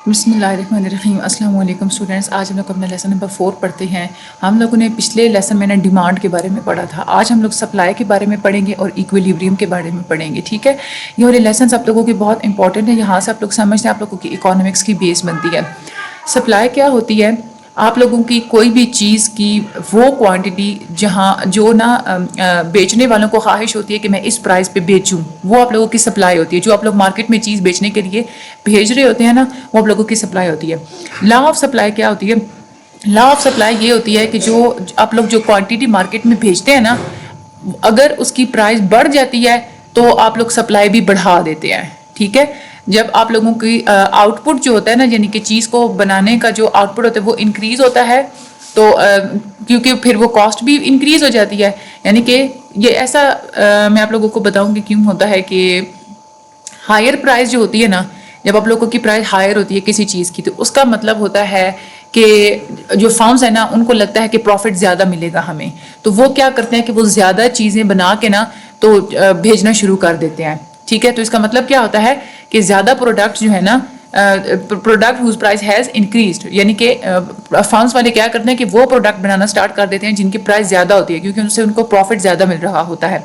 बिस्मिल्लाहिर्रहमानिर्रहीम। अस्सलाम वालेकुम स्टूडेंट्स। आज हम लोग अपना लेसन नंबर 4 पढ़ते हैं। हम लोगों ने पिछले लेसन में ना डिमांड के बारे में पढ़ा था। आज हम लोग सप्लाई के बारे में पढ़ेंगे और इक्विलिब्रियम के बारे में पढ़ेंगे। ठीक है, ये वाले लेसन आप लोगों के बहुत इंपॉर्टेंट है। यहाँ से आप लोग समझते हैं, आप लोगों की इकोनॉमिक्स की बेस बनती है। सप्लाई क्या होती है? आप लोगों की कोई भी चीज़ की वो क्वांटिटी जहाँ जो ना बेचने वालों को ख्वाहिश होती है कि मैं इस प्राइस पे बेचूं, वो आप लोगों की सप्लाई होती है। जो आप लोग मार्केट में चीज़ बेचने के लिए भेज रहे होते हैं ना, वो आप लोगों की सप्लाई होती है। लॉ ऑफ सप्लाई क्या होती है? लॉ ऑफ सप्लाई ये होती है कि जो आप लोग जो क्वांटिटी मार्केट में भेजते हैं ना, अगर उसकी प्राइस बढ़ जाती है तो आप लोग सप्लाई भी बढ़ा देते हैं। ठीक है, जब आप लोगों की आउटपुट जो होता है ना, यानी कि चीज़ को बनाने का जो आउटपुट होता है वो इंक्रीज होता है, तो क्योंकि फिर वो कॉस्ट भी इंक्रीज हो जाती है। यानी कि ये ऐसा मैं आप लोगों को बताऊंगी क्यों होता है कि हायर प्राइस जो होती है ना, जब आप लोगों की प्राइस हायर होती है किसी चीज़ की, तो उसका मतलब होता है कि जो फर्म्स है ना, उनको लगता है कि प्रॉफिट ज़्यादा मिलेगा हमें, तो वो क्या करते हैं कि वो ज़्यादा चीज़ें बना के ना तो भेजना शुरू कर देते हैं। ठीक है, तो इसका मतलब क्या होता है कि ज़्यादा प्रोडक्ट जो है ना, product whose price has increased, यानी कि फर्म्स वाले क्या करते हैं कि वो प्रोडक्ट बनाना स्टार्ट कर देते हैं जिनकी प्राइस ज़्यादा होती है, क्योंकि उनसे उनको प्रॉफिट ज़्यादा मिल रहा होता है।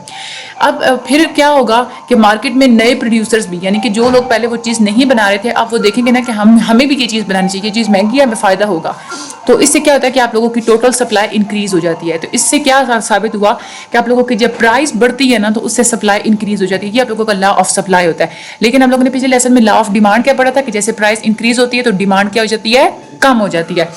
अब फिर क्या होगा कि मार्केट में नए प्रोड्यूसर्स भी, यानी कि जो लोग पहले वो चीज़ नहीं बना रहे थे, अब वो देखेंगे ना कि हमें भी ये चीज़ बनानी चाहिए, ये चीज़ महंगी है, हमें फ़ायदा होगा। तो इससे क्या होता है कि आप लोगों की टोटल सप्लाई इंक्रीज हो जाती है। तो इससे क्या साबित हुआ कि आप लोगों की जब प्राइस बढ़ती है ना, तो उससे सप्लाई इंक्रीज हो जाती है। ये आप लोगों का लॉ ऑफ सप्लाई होता है। लेकिन हम लोगों ने पिछले लेसन में लॉ ऑफ डिमांड क्या पढ़ा था कि जैसे प्राइस इंक्रीज होती है तो डिमांड क्या हो जाती है? कम हो जाती है।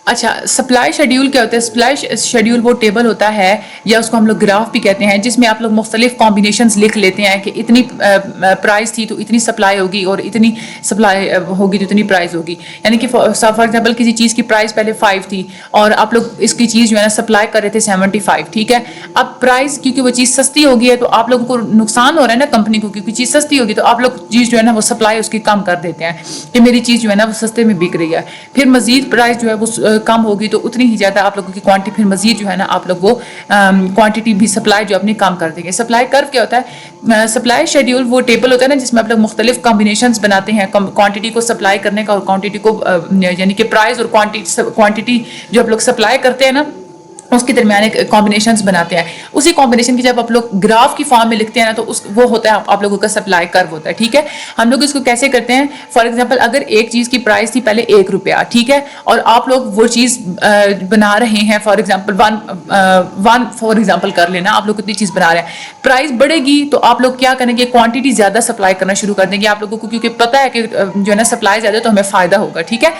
अच्छा, सप्लाई शेड्यूल क्या होता है? सप्लाई शेड्यूल वो टेबल होता है, या उसको हम लोग ग्राफ भी कहते हैं, जिसमें आप लोग मुख्तलिफ कॉम्बिनेशंस लिख लेते हैं कि इतनी प्राइस थी तो इतनी सप्लाई होगी, और इतनी सप्लाई होगी तो इतनी प्राइस होगी। यानी कि फॉर एग्जाम्पल किसी चीज़ की प्राइस पहले 5 थी और आप लोग इसकी चीज़ जो है ना सप्लाई कर रहे थे 75। ठीक है, अब प्राइस क्योंकि वो चीज़ सस्ती होगी है तो आप लोगों को नुकसान हो रहा है ना कंपनी को, क्योंकि चीज़ सस्ती होगी तो आप लोग चीज़ जो है ना वो सप्लाई उसकी कम कर देते हैं कि मेरी चीज़ जो है ना वो सस्ते में बिक रही है। फिर मजीद प्राइस जो है वो कम होगी तो उतनी ही ज़्यादा आप लोगों की क्वांटिटी, फिर मजीद जो है ना आप लोग वो क्वांटिटी भी सप्लाई जो अपनी कम कर देंगे। सप्लाई कर्व क्या होता है? सप्लाई शेड्यूल वो टेबल होता है ना, जिसमें आप लोग मुख्तलिफ कॉम्बिनेशंस बनाते हैं क्वांटिटी को सप्लाई करने का, और क्वांटिटी को यानी कि प्राइस और क्वांटिटी जो आप लोग सप्लाई करते हैं ना उसके दरमियान एक कॉम्बिनेशंस बनाते हैं। उसी कॉम्बिनेशन की जब आप लोग ग्राफ की फॉर्म में लिखते हैं ना, तो उस वो होता है आप लोगों का सप्लाई कर्व होता है। ठीक है, हम लोग इसको कैसे करते हैं? फॉर एग्जांपल अगर एक चीज़ की प्राइस थी पहले 1 रुपया, ठीक है, और आप लोग वो चीज़ बना रहे हैं, for example one for example कर लेना, आप लोग कितनी चीज़ बना रहे हैं, प्राइस बढ़ेगी तो आप लोग क्या करेंगे? क्वांटिटी ज़्यादा सप्लाई करना शुरू कर देंगे आप लोगों को, क्योंकि पता है कि जो है ना सप्लाई ज़्यादा तो हमें फ़ायदा होगा। ठीक है,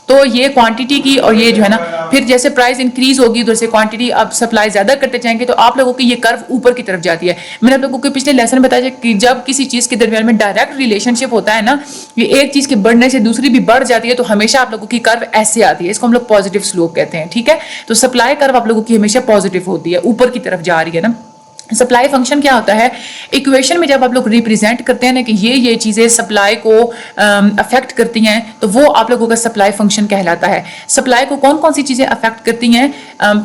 तो ये क्वांटिटी की, और ये जो है ना फिर जैसे प्राइस इंक्रीज होगी तो जैसे क्वांटिटी आप सप्लाई ज्यादा करते जाएंगे तो आप लोगों की ये कर्व ऊपर की तरफ जाती है। मैंने आप लोगों को पिछले लेसन में बताया कि जब किसी चीज के दरमियान में डायरेक्ट रिलेशनशिप होता है ना, ये एक चीज के बढ़ने से दूसरी भी बढ़ जाती है, तो हमेशा आप लोगों की कर्व ऐसे आती है। इसको हम लोग पॉजिटिव स्लोप कहते हैं। ठीक है, तो सप्लाई कर्व आप लोगों की हमेशा पॉजिटिव होती है, ऊपर की तरफ जा रही है ना। सप्लाई फंक्शन क्या होता है? इक्वेशन में जब आप लोग रिप्रेजेंट करते हैं ना कि ये चीज़ें सप्लाई को अफेक्ट करती हैं, तो वो आप लोगों का सप्लाई फंक्शन कहलाता है। सप्लाई को कौन कौन सी चीज़ें अफेक्ट करती हैं?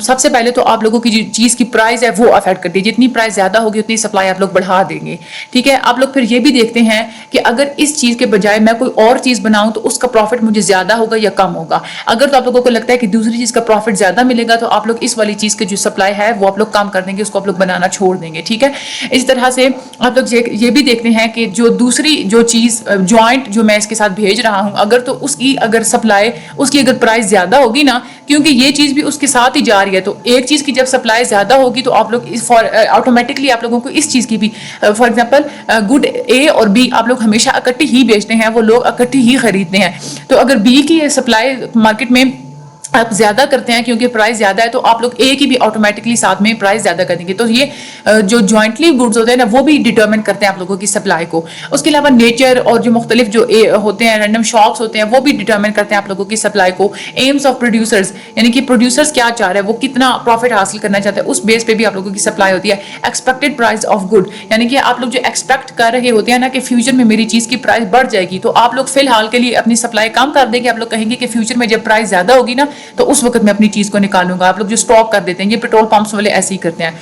सबसे पहले तो आप लोगों की जो चीज़ की प्राइस है वो अफेक्ट करती है। जितनी प्राइस ज़्यादा होगी उतनी सप्लाई आप लोग बढ़ा देंगे। ठीक है, आप लोग फिर ये भी देखते हैं कि अगर इस चीज़ के बजाय मैं कोई और चीज़ बनाऊँ तो उसका प्रॉफिट मुझे ज़्यादा होगा या कम होगा। अगर तो आप लोगों को लगता है कि दूसरी चीज़ का प्रॉफिट ज़्यादा मिलेगा, तो आप लोग इस वाली चीज़ की जो सप्लाई है वो आप लोग कम कर देंगे, उसको आप लोग बनाना छोड़ देंगे। ठीक है, इस तरह से आप लोग ये भी देखते हैं कि जो दूसरी जो चीज़ जॉइंट जो मैं इसके साथ भेज रहा हूं, अगर तो उसकी अगर सप्लाई उसकी अगर प्राइस ज़्यादा होगी ना, क्योंकि ये चीज़ भी उसके साथ ही जा रही है, तो एक चीज़ की जब सप्लाई ज़्यादा होगी तो आप लोग ऑटोमेटिकली आप लोगों को इस चीज़ की भी, फॉर एग्जाम्पल गुड ए और बी आप लोग हमेशा इकट्ठी ही बेचते हैं, वो लोग इकट्ठी ही खरीदते हैं। तो अगर बी की सप्लाई मार्केट में आप ज्यादा करते हैं क्योंकि प्राइस ज्यादा है, तो आप लोग ए की भी ऑटोमेटिकली साथ में प्राइस ज्यादा कर देंगे। तो ये जो जॉइंटली गुड्स होते हैं ना, वो भी डिटरमिन करते हैं आप लोगों की सप्लाई को। उसके अलावा नेचर और जो मुख्तलिफ जो होते हैं, रैंडम शॉक्स होते हैं, वो भी डिटरमिन करते हैं आप लोगों की सप्लाई को। एम्स ऑफ प्रोड्यूसर्स, यानी कि प्रोड्यूसर्स क्या चाह रहे हैं, वो कितना प्रॉफिट हासिल करना चाहते हैं, उस बेस पे भी आप लोगों की सप्लाई होती है। एक्सपेक्टेड प्राइस ऑफ गुड, यानी कि आप लोग जो एक्सपेक्ट कर रहे होते हैं ना कि फ्यूचर में मेरी चीज की प्राइस बढ़ जाएगी, तो आप लोग फिलहाल के लिए अपनी सप्लाई कम कर देंगे। आप लोग कहेंगे कि फ्यूचर में जब प्राइस ज्यादा होगी ना, तो उस वक्त मैं अपनी चीज को निकालूंगा। आप लोग जो स्टॉक कर देते हैं, ये पेट्रोल पंप्स वाले ऐसे ही करते हैं।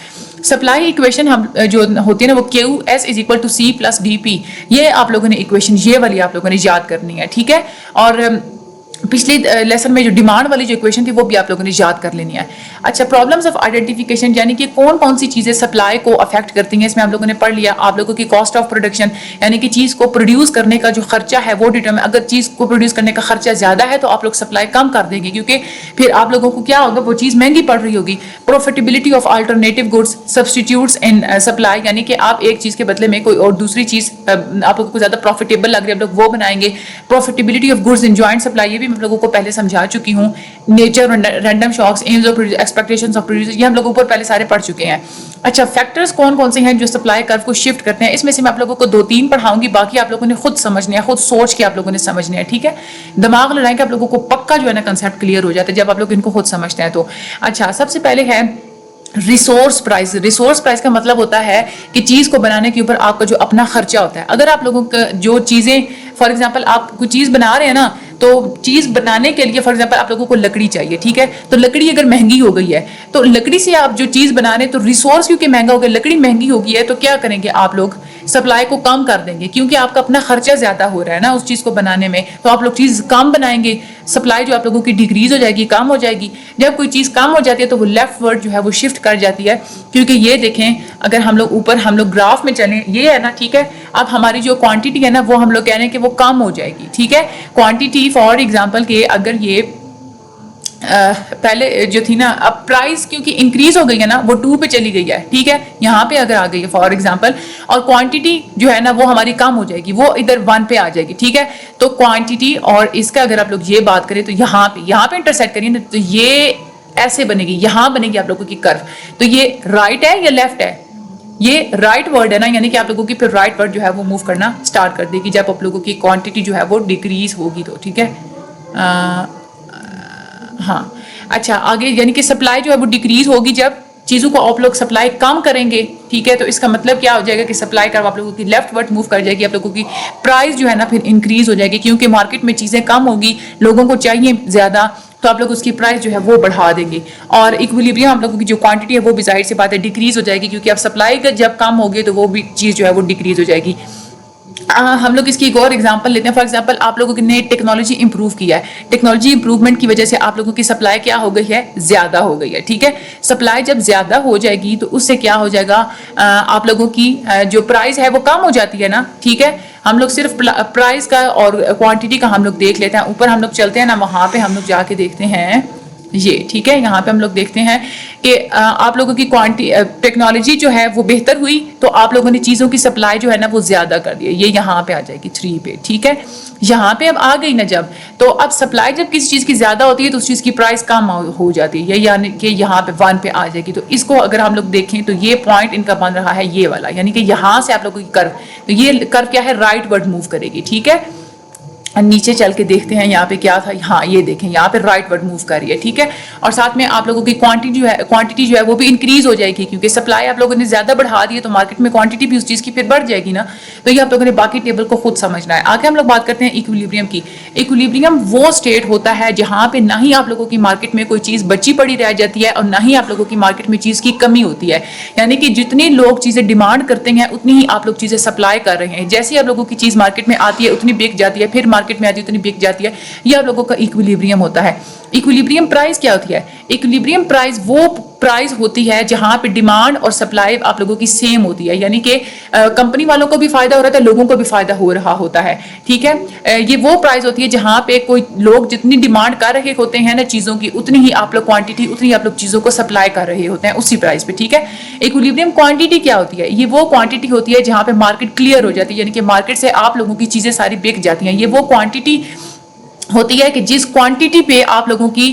सप्लाई इक्वेशन हम जो होती है ना वो Q S is equal to C plus D P, ये आप लोगों ने इक्वेशन ये वाली आप लोगों ने याद करनी है, ठीक है। और पिछले लेसन में जो डिमांड वाली जो इक्वेशन थी वो भी आप लोगों ने याद कर लेनी है। अच्छा, प्रॉब्लम्स ऑफ आइडेंटिफिकेशन यानी कि कौन कौन सी चीज़ें सप्लाई को अफेक्ट करती हैं, इसमें आप लोगों ने पढ़ लिया। आप लोगों की कॉस्ट ऑफ प्रोडक्शन यानी कि चीज़ को प्रोड्यूस करने का जो खर्चा है वो डिटरमाइन, अगर चीज़ को प्रोड्यूस करने का खर्चा ज़्यादा है तो आप लोग सप्लाई कम कर देंगे, क्योंकि फिर आप लोगों को क्या होगा, वो चीज़ महंगी पड़ रही होगी। Profitability of alternative goods substitutes in supply, यानी कि आप एक चीज़ के बदले में कोई और दूसरी चीज़ आप लोगों को ज़्यादा प्रॉफिटेबल लग रही है, आप लोग वो बनाएंगे। Profitability of goods in joint supply, ये भी मैं लोगों को पहले समझा चुकी हूँ। Nature, random shocks, aims of expectations of producer, ये हम लोग ऊपर पहले सारे पढ़ चुके हैं। अच्छा, फैक्टर्स कौन कौन से हैं जो सप्लाई कर्व को शिफ्ट करते हैं, इसमें से मैं आप लोगों को 2-3 पढ़ाऊंगी, बाकी आप लोगों ने खुद समझने हैं, खुद सोच के आप लोगों ने समझने हैं, ठीक है। दिमाग लड़ाएं कि आप लोगों को पक्का जो है ना कंसेप्ट क्लियर हो जाता है जब आप लोग इनको खुद समझते हैं तो। अच्छा, सबसे पहले है रिसोर्स प्राइस। रिसोर्स प्राइस का मतलब होता है कि चीज़ को बनाने के ऊपर आपका जो अपना खर्चा होता है। अगर आप लोगों का जो चीज़ें, फॉर एग्जांपल आप कोई चीज़ बना रहे हैं ना, तो चीज़ बनाने के लिए फॉर एग्जांपल आप लोगों को लकड़ी चाहिए, ठीक है। तो लकड़ी अगर महंगी हो गई है तो लकड़ी से आप जो चीज़ बना रहे हैं, तो रिसोर्स क्योंकि महंगा हो गया, लकड़ी महंगी हो गई है, तो क्या करेंगे आप लोग, सप्लाई को कम कर देंगे, क्योंकि आपका अपना खर्चा ज़्यादा हो रहा है ना उस चीज़ को बनाने में, तो आप लोग चीज़ कम बनाएंगे, सप्लाई जो आप लोगों की डिक्रीज हो जाएगी, कम हो जाएगी। जब कोई चीज़ कम हो जाती है तो वो लेफ्ट वर्ड जो है वो शिफ्ट कर जाती है, क्योंकि ये देखें, अगर हम लोग ऊपर हम लोग ग्राफ में चलें, ये है ना, ठीक है। अब हमारी जो क्वांटिटी है ना वो हम लोग कह रहे हैं कि वो कम हो जाएगी, ठीक है। क्वांटिटी फॉर एग्जांपल के अगर ये पहले जो थी ना, अब प्राइस क्योंकि इंक्रीज हो गई है ना, वो 2 पे चली गई है, ठीक है, यहाँ पे अगर आ गई है फॉर एग्जांपल, और क्वांटिटी जो है ना वो हमारी कम हो जाएगी, वो इधर 1 पे आ जाएगी, ठीक है। तो क्वांटिटी और इसका अगर आप लोग ये बात करें तो यहाँ पे इंटरसेक्ट करिए ना, तो ये ऐसे बनेगी, यहाँ बनेगी आप लोगों की कर्व। तो ये राइट है या लेफ्ट है, ये राइट वर्ड है ना, यानी कि आप लोगों की फिर राइट वर्ड जो है वो मूव करना स्टार्ट कर देगी जब आप लोगों की क्वांटिटी जो है वो डिक्रीज होगी तो, ठीक है। हाँ, अच्छा, आगे यानी कि सप्लाई जो है वो डिक्रीज होगी जब चीज़ों को आप लोग सप्लाई कम करेंगे, ठीक है। तो इसका मतलब क्या हो जाएगा कि सप्लाई कर्व आप लोगों की लेफ्ट वर्ड मूव कर जाएगी, आप लोगों की प्राइस जो है ना फिर इंक्रीज हो जाएगी, क्योंकि मार्केट में चीज़ें कम होगी, लोगों को चाहिए ज़्यादा, तो आप लोग उसकी प्राइस जो है वो बढ़ा देंगे। और इक्विलिब्रियम आप लोगों की जो क्वांटिटी है वो भी जाहिर सी बात है डिक्रीज हो जाएगी, क्योंकि अब सप्लाई का जब कम होगी तो वो भी चीज़ जो है वो डिक्रीज हो जाएगी। हम लोग इसकी एक और एग्जांपल लेते हैं। फॉर एग्जांपल आप लोगों ने टेक्नोलॉजी इंप्रूव किया है, टेक्नोलॉजी इंप्रूवमेंट की वजह से आप लोगों की सप्लाई क्या हो गई है, ज्यादा हो गई है, ठीक है। सप्लाई जब ज्यादा हो जाएगी तो उससे क्या हो जाएगा, आप लोगों की जो प्राइस है वो कम हो जाती है ना, ठीक है। हम लोग सिर्फ प्राइस का और क्वांटिटी का हम लोग देख लेते हैं, ऊपर हम लोग चलते हैं ना, वहां पे हम लोग जाके देखते हैं ये, ठीक है। यहाँ पे हम लोग देखते हैं कि आप लोगों की टेक्नोलॉजी जो है वो बेहतर हुई, तो आप लोगों ने चीज़ों की सप्लाई जो है ना वो ज़्यादा कर दी है, ये यहाँ पे आ जाएगी 3 पे, ठीक है। यहाँ पे अब आ गई ना जब, तो अब सप्लाई जब किसी चीज़ की ज़्यादा होती है तो उस चीज़ की प्राइस कम हो जाती है, यानी कि यहाँ पे 1 पे आ जाएगी। तो इसको अगर हम लोग देखें तो ये पॉइंट इनका बन रहा है ये वाला, यानी कि यहाँ से आप लोगों की कर्व, तो ये कर्व क्या है, राइट वर्ड मूव करेगी, ठीक है। नीचे चल के देखते हैं यहाँ पे क्या था, हाँ ये देखें यहाँ पे राइट वर्ड मूव कर रही है, ठीक है। और साथ में आप लोगों की क्वांटिटी जो है वो भी इंक्रीज हो जाएगी, क्योंकि सप्लाई आप लोगों ने ज्यादा बढ़ा दी है, तो मार्केट में क्वांटिटी भी उस चीज की फिर बढ़ जाएगी ना। तो ये आप लोगों ने बाकी टेबल को खुद समझना है। आगे हम लोग बात करते हैं इक्विलिब्रियम की। इक्विलिब्रियम वो स्टेट होता है जहाँ पे ना ही आप लोगों की मार्केट में कोई चीज बची पड़ी रह जाती है और ना ही आप लोगों की मार्केट में चीज की कमी होती है, यानी कि जितने लोग चीजें डिमांड करते हैं उतनी ही आप लोग चीजें सप्लाई कर रहे हैं। जैसे आप लोगों की चीज मार्केट में आती है उतनी बिक जाती है, फिर मार्केट में आती है उतनी बिक जाती है, ये आप लोगों का इक्विलिब्रियम होता है। इक्विलिब्रियम प्राइस क्या होती है, इक्विलिब्रियम प्राइस वो प्राइस होती है जहां पे डिमांड और सप्लाई आप लोगों की सेम होती है, यानी कि कंपनी वालों को भी फायदा हो रहा है, लोगों को भी फायदा हो रहा होता है, ठीक है। ये वो प्राइस होती है जहां पे कोई लोग जितनी डिमांड कर रहे होते हैं ना चीजों की, उतनी ही आप लोग क्वांटिटी, उतनी आप लोग चीजों को सप्लाई कर रहे होते हैं उसी प्राइस पे, ठीक है। इक्विलिब्रियम क्वांटिटी क्या होती है, ये वो क्वांटिटी होती है जहां पे मार्केट क्लियर हो जाती है, यानी कि मार्केट से आप लोगों की चीजें सारी बिक जाती हैं। ये वो क्वांटिटी होती है कि जिस क्वांटिटी पे आप लोगों की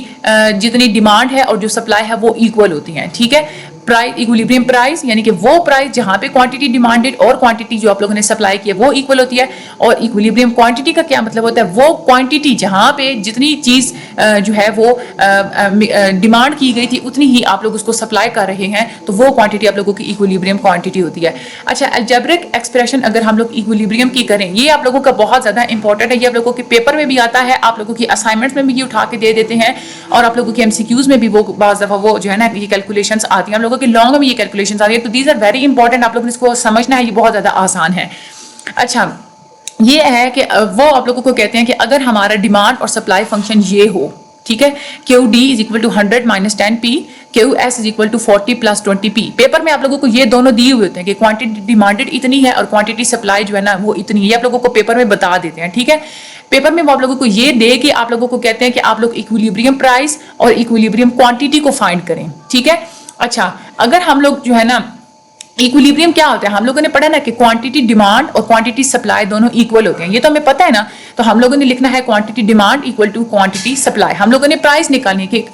जितनी डिमांड है और जो सप्लाई है वो इक्वल होती है, ठीक है। प्राइस, इक्विलिब्रियम प्राइस यानी कि वो प्राइस जहां पे क्वांटिटी डिमांडेड और क्वांटिटी जो आप लोगों ने सप्लाई की है वो इक्वल होती है। और इक्विलिब्रियम क्वांटिटी का क्या मतलब होता है, वो क्वांटिटी जहां पे जितनी चीज जो है वो डिमांड की गई थी उतनी ही आप लोग उसको सप्लाई कर रहे हैं, तो वो क्वांटिटी आप लोगों की इक्विलिब्रियम क्वांटिटी होती है। अच्छा, अलजेब्रिक एक्सप्रेशन अगर हम लोग इक्विलिब्रियम की करें, ये आप लोगों का बहुत ज्यादा इंपॉर्टेंट है, ये आप लोगों के पेपर में भी आता है, आप लोगों की असाइनमेंट्स में भी ये उठा के दे देते हैं, और आप लोगों के एमसीक्यूज में भी वो बाज़ दफा वो जो है ना ये कैलकुलेशंस आती हैं। हम लोगों लोगों के लॉन्ग में ये कैलकुलेशन आ रही है, तो दीज आर वेरी इंपॉर्टेंट, आप लोगों ने इसको समझना है, ये बहुत ज़्यादा आसान है। अच्छा, ये है कि वो आप लोगों को कहते हैं कि अगर हमारा डिमांड और सप्लाई फंक्शन ये हो, ठीक है, Q D is equal to 100 minus 10p, Q S is equal to 40 plus 20p। Paper में आप लोगों को ये दोनों दिए हुए होते हैं कि क्वांटिटी डिमांडेड इतनी है और क्वांटिटी सप्लाई जो है ना वो इतनी है, ये आप लोगों को पेपर में बता देते हैं, ठीक है। पेपर में वो आप लोगों को ये दे कि आप लोगों को कहते हैं कि आप लोग इक्विलिब्रियम प्राइस और इक्विलिब्रियम क्वांटिटी को फाइंड करें, ठीक है। अच्छा, अगर हम लोग जो है ना इक्विलिब्रियम क्या होता है, हम लोगों ने पढ़ा ना कि क्वांटिटी डिमांड और क्वांटिटी सप्लाई दोनों इक्वल होते हैं, ये तो हमें पता है ना। तो हम लोगों ने लिखना है quantity demand equal to quantity supply. हम लोगों ने प्राइस निकालनी है कि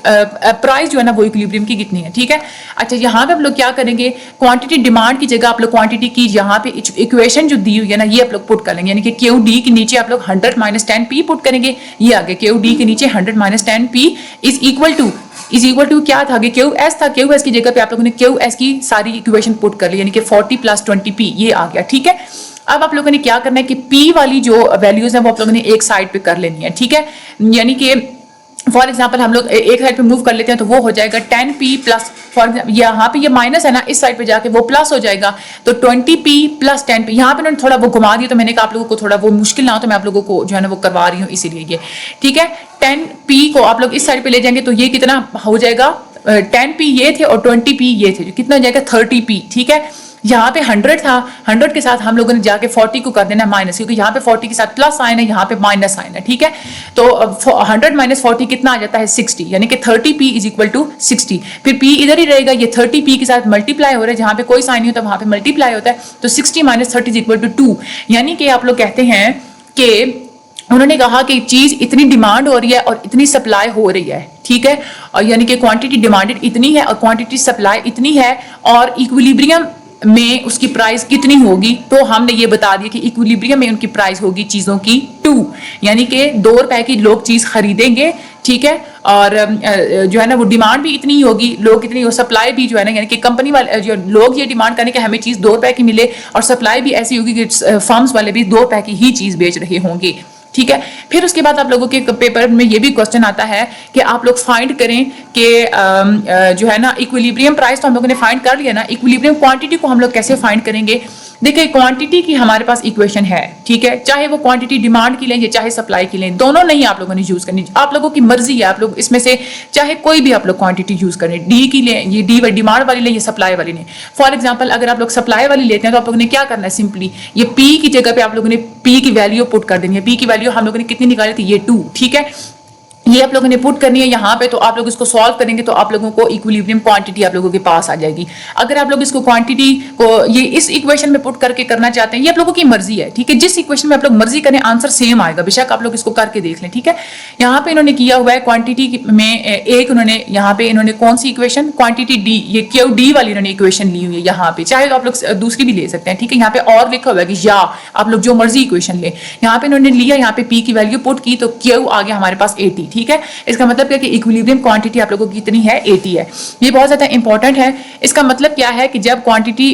प्राइस जो है ना वो इक्विलिब्रियम की कितनी है, ठीक है। अच्छा, यहाँ पे आप लोग क्या करेंगे, क्वांटिटी डिमांड की जगह आप लोग क्वांटिटी की यहाँ पे इक्वेशन जो दी हुई है ना ये आप लोग पुट कर लेंगे, यानी कि क्यू डी के नीचे आप लोग 100 माइनस 10p पुट करेंगे, ये आगे क्यू डी के नीचे 100 minus 10p is equal to क्या था कि क्यू एस था, क्यू एस की जगह पे आप लोगों ने क्यू एस की सारी इक्वेशन पुट कर ली, यानी कि 40 प्लस 20p ये आ गया, ठीक है। अब आप लोगों ने क्या करना है कि p वाली जो वैल्यूज है वो आप लोगों ने एक साइड पे कर लेनी है, ठीक है। यानी कि फॉर एग्जाम्पल हम लोग एक साइड पे मूव कर लेते हैं तो वो हो जाएगा 10p प्लस, फॉर एग्जाम्पल यहाँ पे ये माइनस है ना, इस साइड पे जाके वो प्लस हो जाएगा, तो 20p प्लस 10p। यहाँ पे उन्होंने थोड़ा वो घुमा दिया तो मैंने कहा आप लोगों को थोड़ा वो मुश्किल ना हो तो मैं आप लोगों को जो है ना वो करवा रही हूँ, इसीलिए ये, ठीक है। 10p को आप लोग इस साइड पे ले जाएंगे तो ये कितना हो जाएगा, 10p ये थे और 20p ये थे, कितना हो जाएगा 30p, ठीक है। यहाँ पे 100 था, 100 के साथ हम लोगों ने जाके 40 को कर देना माइनस, क्योंकि यहाँ पे 40 के साथ प्लस साइन है, यहाँ पे माइनस साइन है, ठीक है। तो 100 माइनस 40 कितना आ जाता है 60, यानी कि 30p इज इक्वल टू 60। फिर p इधर ही रहेगा, ये 30p के साथ मल्टीप्लाई हो रहा है, जहाँ पे कोई साइन नहीं होता वहां पे मल्टीप्लाई होता है, तो 60 माइनस 30 इज इक्वल टू 2। यानी कि आप लोग कहते हैं कि उन्होंने कहा कि चीज इतनी डिमांड हो रही है और इतनी सप्लाई हो रही है, ठीक है, और यानी कि क्वांटिटी डिमांडेड इतनी है और क्वांटिटी सप्लाई इतनी है, और इक्विलिब्रियम में उसकी प्राइस कितनी होगी, तो हमने ये बता दिया कि इक्विलिब्रियम में उनकी प्राइस होगी चीजों की 2, यानी कि 2 रुपए की लोग चीज खरीदेंगे, ठीक है, और जो है ना वो डिमांड भी इतनी होगी, लोग इतनी हो, सप्लाई भी जो है ना, यानी कि कंपनी वाले जो लोग ये डिमांड करें कि हमें चीज 2 रुपए की मिले, और सप्लाई भी ऐसी होगी कि फर्म्स वाले भी 2 रुपए की ही चीज बेच रहे होंगे, ठीक है। फिर उसके बाद आप लोगों के पेपर में ये भी क्वेश्चन आता है कि आप लोग फाइंड करें कि जो है ना इक्विलिब्रियम प्राइस तो हम लोगों ने फाइंड कर लिया ना, इक्विलिब्रियम क्वांटिटी को हम लोग कैसे फाइंड करेंगे। देखिए, क्वांटिटी की हमारे पास इक्वेशन है, ठीक है, चाहे वो क्वांटिटी डिमांड की लें या चाहे सप्लाई की लें, दोनों नहीं आप लोगों ने यूज करनी, आप लोगों की मर्जी है, आप लोग इसमें से चाहे कोई भी आप लोग क्वांटिटी यूज करें, डी की लें, ये डी डिमांड वाली लें, ये सप्लाई वाली लें। फॉर एग्जाम्पल अगर आप लोग सप्लाई वाली लेते हैं तो आप लोगों ने क्या करना है, सिंपली ये पी की जगह पे आप लोगों ने पी की वैल्यू पुट कर देनी है। पी की वैल्यू हम लोगों ने कितनी निकाली थी, ये 2, ठीक है, ये आप लोगों ने पुट करनी है यहाँ पे, तो आप लोग इसको सॉल्व करेंगे तो आप लोगों को इक्विलिब्रियम क्वांटिटी आप लोगों के पास आ जाएगी। अगर आप लोग इसको क्वांटिटी को ये इस इक्वेशन में पुट करके करना चाहते हैं, ये आप लोगों की मर्जी है, ठीक है, जिस इक्वेशन में आप लोग मर्जी करें आंसर सेम आएगा, बेशक आप लोग इसको करके देख लें, ठीक है। यहाँ पे इन्होंने किया हुआ है क्वांटिटी में एक उन्होंने यहाँ पे इन्होंने कौन सी इक्वेशन, क्वांटिटी डी, ये क्यू डी वाली इन्होंने इक्वेशन ली हुई है यहाँ पे, चाहे तो आप लोग दूसरी भी ले सकते हैं, ठीक है। यहाँ पे और लिखा हुआ है कि या आप लोग जो मर्जी इक्वेशन ले, यहाँ पे इन्होंने लिया, यहाँ पे पी की वैल्यू पुट की तो क्यू आ गया हमारे पास 80, ठीक है। इसका मतलब क्या कि इक्विलिब्रियम क्वांटिटी आप लोगों की कितनी है, 80 है। ये बहुत ज्यादा इंपॉर्टेंट है। इसका मतलब क्या है कि जब क्वांटिटी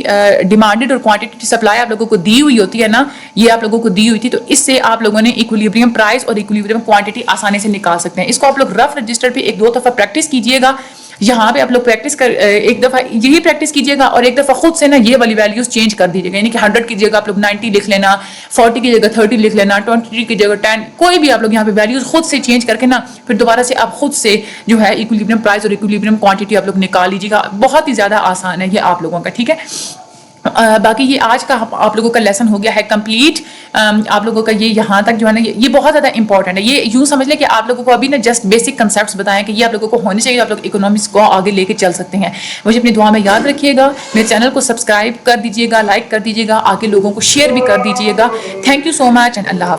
डिमांडेड और क्वांटिटी सप्लाई आप लोगों को दी हुई होती है ना, ये आप लोगों को दी हुई थी, तो इससे आप लोगों ने इक्विलिब्रियम प्राइस और इक्विलिब्रियम क्वांटिटी आसानी से निकाल सकते हैं। इसको आप लोग रफ रजिस्टर पे 1-2 दफा प्रैक्टिस कीजिएगा, यहाँ पे आप लोग प्रैक्टिस कर एक दफा यही प्रैक्टिस कीजिएगा और एक दफा खुद से ना ये वाली वैल्यूज चेंज कर दीजिएगा, यानी कि 100 की जगह आप लोग 90 लिख लेना, 40 की जगह 30 लिख लेना, 20 की जगह 10, कोई भी आप लोग यहाँ पे वैल्यूज खुद से चेंज करके ना फिर दोबारा से आप खुद से जो है इक्विलिब्रियम प्राइस और इक्विलिब्रियम क्वांटिटी आप लोग निकाल लीजिएगा। बहुत ही ज्यादा आसान है ये आप लोगों का, ठीक है। बाकी ये आज का आप लोगों का लेसन हो गया है कंप्लीट। आप लोगों का ये यहाँ तक जो है ना ये बहुत ज़्यादा इंपॉर्टेंट है। ये यूँ समझ लें कि आप लोगों को अभी ना जस्ट बेसिक कंसेप्ट्स बताएं कि ये आप लोगों को होने चाहिए, आप लोग इकोनॉमिक्स को आगे लेके चल सकते हैं। मुझे अपनी दुआ में याद रखिएगा, मेरे चैनल को सब्सक्राइब कर दीजिएगा, लाइक कर दीजिएगा, आगे लोगों को शेयर भी कर दीजिएगा। Thank you so much and Allah.